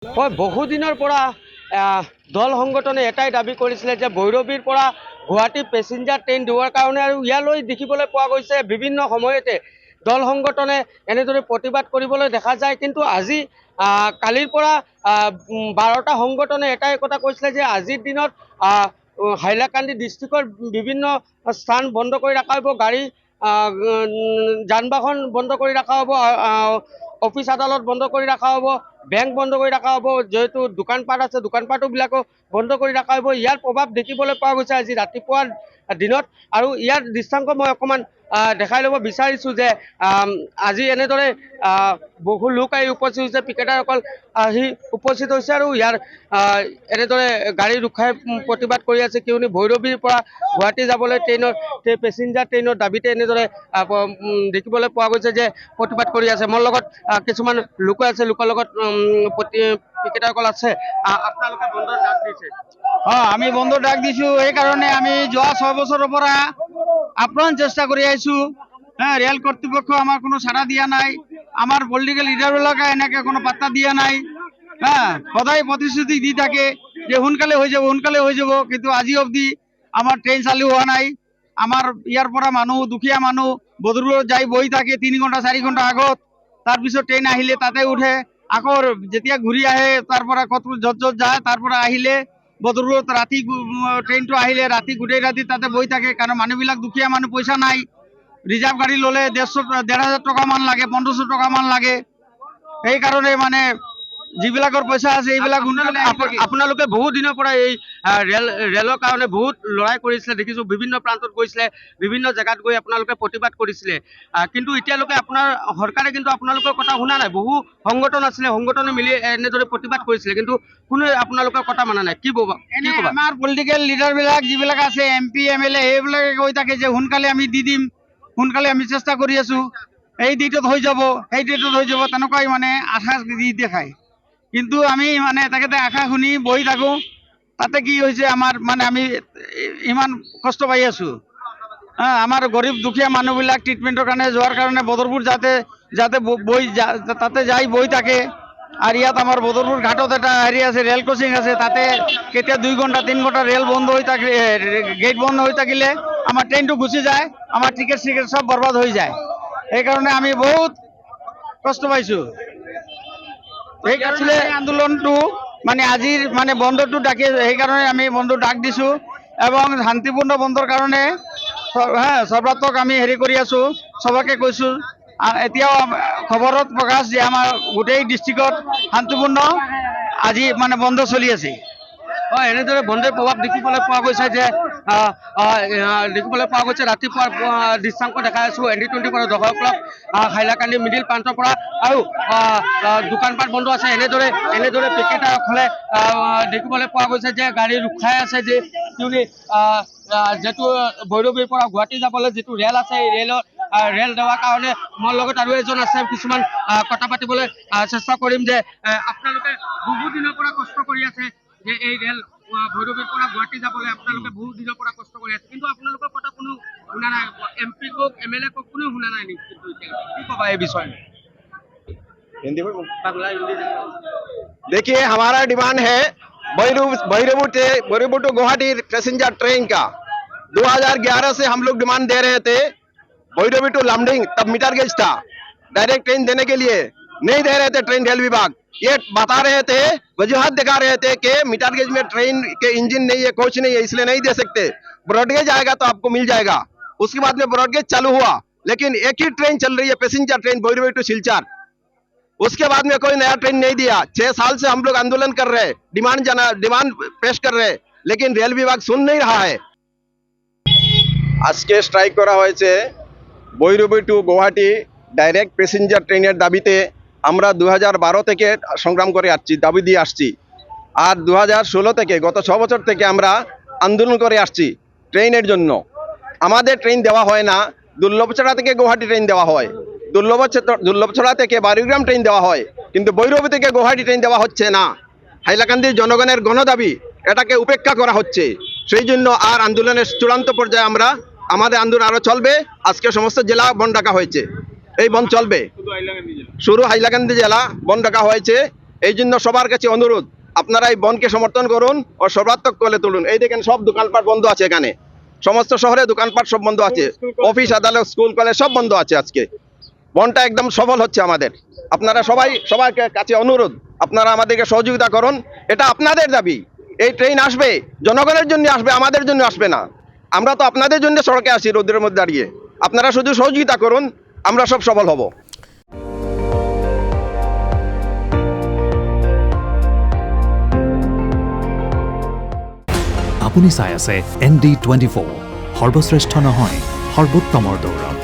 হয় বহুদিনৰ পৰা দল সংগঠনে এটাই দাবী কৰিছিলে যে ভৈৰৱীৰ পৰা গুৱাহাটী পেছেঞ্জাৰ ট্ৰেইন দিবৰ কাৰণে আৰু ইয়ালৈ দেখিবলৈ পোৱা গৈছে বিভিন্ন সময়তে দল সংগঠনে এনেদৰে প্ৰতিবাদ কৰিবলৈ দেখা যায়। কিন্তু আজি কালিৰ পৰা 12টা সংগঠনে এটাই কথা কৈছিলে যে আজিৰ দিনত হাইলাকান্দি ডিষ্ট্ৰিক্টৰ বিভিন্ন স্থান বন্ধ কৰি ৰখা হ'ব, গাড়ী যান বাহন বন্ধ কৰি ৰখা হ'ব, অফিস আদালত বন্ধ কৰি ৰখা হ'ব, বেংক বন্ধ কৰি ৰখা হ'ব, যেহেতু দোকানপাট আছে দোকানপাটবিলাকো বন্ধ কৰি ৰখা হ'ব। ইয়াৰ প্ৰভাৱ দেখিবলৈ পোৱা গৈছে আজি ৰাতিপুৱাৰ দিনত। আৰু ইয়াৰ দৃশ্যাংশ মই অকণমান দেখাই ল'ব বিচাৰিছোঁ যে আজি এনেদৰে বহু লোক আহি উপস্থিত হৈছে, পিকেটাৰসকল আহি উপস্থিত হৈছে আৰু ইয়াৰ এনেদৰে গাড়ী ৰখাই প্ৰতিবাদ কৰি আছে, কিয়নো ভৈৰৱীৰ পৰা গুৱাহাটী যাবলৈ পেছেঞ্জাৰ ট্ৰেইনৰ দাবীতে এনেদৰে দেখিবলৈ পোৱা গৈছে যে প্ৰতিবাদ কৰি আছে। মোৰ লগত কিছুমান লোক আছে, লোকৰ লগত পিকেটাৰসকল আছে। আপোনালোকে বন্ধৰ ডাক দিছে? আমি বন্ধ ডাক দিছো, এই কাৰণে আমি যোৱা 6 বছৰৰ পৰা আপ্ৰাণ চেষ্টা কৰি আছো। রেল কর্তৃপক্ষ আমার কোনো সাড়া দিয়া নাই, আমার পলিটিক্যাল লিডারবিলাকে এনেকে কোনো পাত্তা দিয়া নাই। সদায় প্রতিশ্রুতি দি থাকে যে সোনকালে হৈ যাব, কিন্তু আজি অবধি আমার ট্রেন চালু হওয়া নাই। আমার ইয়ার পৰা মানুহ, দুখীয়া মানুহ বদৰপুৰত যাই বহি থাকে 3 ঘন্টা 4 ঘন্টা আগত, তাৰপিছত ট্ৰেন আহিলে তাতে উঠে, আকৌ যেতিয়া ঘূৰি আহে তাৰ পৰা কত যত যায়, তাৰ পৰা আহিলে বদৰপুৰত রাতি ট্রেনটো আহিলে রাতি গোটেই রাতি তাতে বহি থাকে, কারণ মানুহবিলাক দুখীয়া মানুহ, পইচা নাই। রিজার্ভ গাড়ি ললে 1,500 টাকা মান লাগে, 1500 টাকা মান লাগে। এই কারণে মানে যিবিলাকৰ পইচা আছে এইবিলাক আপোনালোকে বহুত দিনৰ পৰা এই ৰেলৰ কাৰণে বহুত লৰাই কৰিছিলে, দেখিছো বিভিন্ন প্ৰান্তত গৈছিলে, বিভিন্ন জেগাত গৈ আপোনালোকে প্ৰতিবাদ কৰিছিলে, কিন্তু এতিয়ালৈকে আপোনাৰ চৰকাৰে কিন্তু আপোনালোকৰ কথা শুনা নাই। বহু সংগঠন আছিলে, সংগঠনে মিলি এনেদৰে প্ৰতিবাদ কৰিছিলে, কিন্তু কোনো আপোনালোকৰ কথা মানা নাই। কি ক'বা? আমাৰ পলিটিক্যাল লিডাৰবিলাক যিবিলাক আছে, MP MLA, সেইবিলাকে কৈ থাকে যে সোনকালে আমি দি দিম, সোনকালে আমি চেষ্টা কৰি আছো, এই ডেটত হৈ যাব, সেই ডেটত হৈ যাব, তেনেকুৱাই মানে আশা দি দেখায়। কিন্তু আমি মানে তাকে আশা শুনি বহি থাকো। তাতে কি হৈছে আমাৰ মানে আমি ইমান কষ্ট পাই আছো। আমাৰ গৰীব দুখীয়া মানুহবিলাক ট্ৰিটমেণ্টৰ কাৰণে যোৱাৰ কাৰণে বদৰপুৰ যাতে তাতে যাই বহি থাকে। আৰ ইয়াত আমাৰ বদৰপুৰ ঘাটত একটা হেৰি আছে, রেল ক্রসিং আছে, তাতে কেতিয়া 2 ঘন্টা 3 ঘন্টা রেল বন্ধ হয়ে থাকে, গেট বন্ধ হয়ে থাকিলে আমার ট্রেনটো গুচি যায়, আমার টিকেট সিকেট সব বরবাদ হয়ে যায়। এই কারণে আমি বহুত কষ্ট পাইছো। এই কারণে আন্দোলনটো মানে আজিৰ মানে বন্ধটো ডাকি, সেইকাৰণে আমি বন্ধ ডাক দিছো এবং শান্তিপূৰ্ণ বন্ধৰ কাৰণে সৰ্বাত্মক আমি হেৰি কৰি আছো, সবকে কৈছো। এতিয়াও খবৰত প্ৰকাশ যে আমাৰ গোটেই ডিস্ট্ৰিক্টত শান্তিপূৰ্ণ আজি মানে বন্ধ চলি আছে। এনেদৰে বন্ধৰ প্ৰভাৱ দেখিবলৈ পোৱা গৈছে যে ৰাতিপুৱাৰ দৃশ্যাংশ দেখাই আছো ND24 পৰা দহৰকলক হাইলাকান্দি মিডিল প্ৰান্তৰ পৰা, আৰু দোকানপাট বন্ধ আছে। এনেদৰে পিকেটাৰসকলে দেখিবলৈ পোৱা গৈছে যে গাড়ী ৰখাই আছে, যে যিটো ভৈৰৱীৰ পৰা গুৱাহাটী যাবলৈ যিটো ৰেল আছে, এই ৰেল দেৱাৰ কাৰণে মোৰ লগত আৰু এজন আছে, কিছুমান কথা পাতিবলৈ চেষ্টা কৰিম। যে আপোনালোকে বহুত দিনৰ পৰা কষ্ট কৰি আছে যে এই ৰেল ভৈৰৱীৰ পৰা গুৱাহাটী যাবলৈ, আপোনালোকে বহুত দিনৰ পৰা কষ্ট কৰি আছে, কিন্তু আপোনালোকৰ কথা কোনো শুনা নাই, MP কক MLA কক কোনেও শুনা নাই নেকি? কি ক'বা এই বিষয়ে? हिंदी में देखिए, हमारा डिमांड है Bhairavpur to Guwahati passenger train का। 2011 से हम लोग डिमांड दे रहे थे। भैरवपुर टू लमडिंग तब मीटर गेज था, डायरेक्ट ट्रेन देने के लिए नहीं दे रहे थे। ट्रेन रेल विभाग ये बता रहे थे, वजूहत दिखा रहे थे कि मीटर गेज में ट्रेन के इंजन नहीं है, कोच नहीं है, इसलिए नहीं दे सकते। ब्रॉडगेज आएगा तो आपको मिल जाएगा। उसके बाद में ब्रॉडगेज चालू हुआ, लेकिन एक ही ट्रेन चल रही है, passenger train Bhairavpur to Silchar. उसके बाद में कोई नया ट्रेन नहीं दिया। 6 साल से हम लोग आंदोलन कर रहे हैं, डिमांड पेश कर रहे हैं, लेकिन रेल विभाग सुन नहीं रहा है। আজকে স্ট্রাইক করা হয়েছে ভৈরবী টু গুয়াহাটি ডাইরেক্ট প্যাসেঞ্জার ট্রেনের দাবিতে। আমরা 2012 থেকে সংগ্রাম করে আসছি, দাবি দিয়ে আসছি। আর 2016 থেকে, গত 6 বছর থেকে আমরা আন্দোলন করে আসছি ট্রেনের জন্য। আমাদের ট্রেন দেওয়া হয় না, দুর্লভছড়া থেকে গুয়াহাটি ট্রেন দেওয়া হয়, দুর্লভছড়া থেকে বাড়িগ্রাম ট্রেন দেওয়া হয়, কিন্তু ভৈরবী থেকে গুয়াহাটি ট্রেন দেওয়া হচ্ছে না। হাইলাকান্দির জনগণের গণদাবি, এটাকে উপেক্ষা করা হচ্ছে। সেই জন্য আর আন্দোলনের চূড়ান্ত পর্যায়ে আমাদের আন্দোলন আরো চলবে। আজকে সমস্ত জেলা বন্ধ ডাকা হয়েছে, এই বন্ধ চলবে। শুরু হাইলাকান্দি জেলা বন্ধ ডাকা হয়েছে, এই জন্য সবার কাছে অনুরোধ, আপনারা এই বনকে সমর্থন করুন ও সর্বাত্মক করে তুলুন। এই দেখেন সব দোকানপাট বন্ধ আছে, এখানে সমস্ত শহরে দোকানপাট সব বন্ধ আছে, অফিস আদালত স্কুল কলেজ সব বন্ধ আছে। আজকে বনটা একদম সফল হচ্ছে আমাদের। আপনারা সবার কাছে অনুরোধ, আপনারা আমাদেরকে সহযোগিতা করুন। এটা আপনাদের দাবি। এই ট্রেন আসবে জনগণের জন্য আসবে, আমাদের জন্য আসবে না। আমরা তো আপনাদের জন্য সড়কে আসি রোদের মধ্যে দাঁড়িয়ে। আপনারা শুধু সহযোগিতা করুন, আমরা সব সফল হব। আপুনি চাই আছে ND24, সৰ্বশ্ৰেষ্ঠ নহয় সৰ্বোত্তমৰ দৌৰত।